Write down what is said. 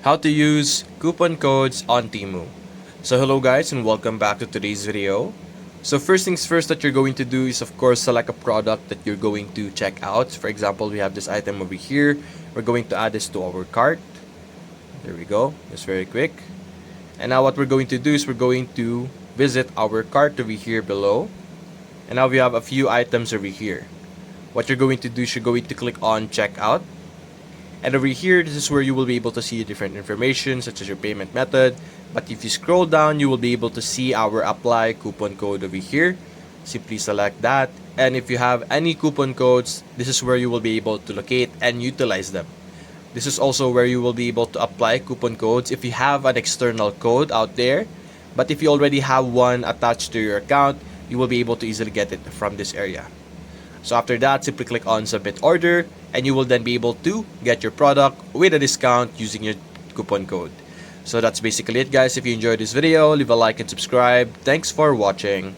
How to use coupon codes on Temu. So hello guys and welcome back to today's video. So first things first that you're going to do is of course select a product that you're going to check out. For example, we have this item over here. We're going to add this to our cart. There we go. Just very quick. And now what we're going to do is we're going to visit our cart over here below. And now we have a few items over here. What you're going to do is you're going to click on checkout. And over here, this is where you will be able to see different information such as your payment method. But if you scroll down, you will be able to see our apply coupon code over here. Simply select that. And if you have any coupon codes, this is where you will be able to locate and utilize them. This is also where you will be able to apply coupon codes if you have an external code out there. But if you already have one attached to your account, you will be able to easily get it from this area. So after that, simply click on submit order and you will then be able to get your product with a discount using your coupon code. So that's basically it guys. If you enjoyed this video, leave a like and subscribe. Thanks for watching.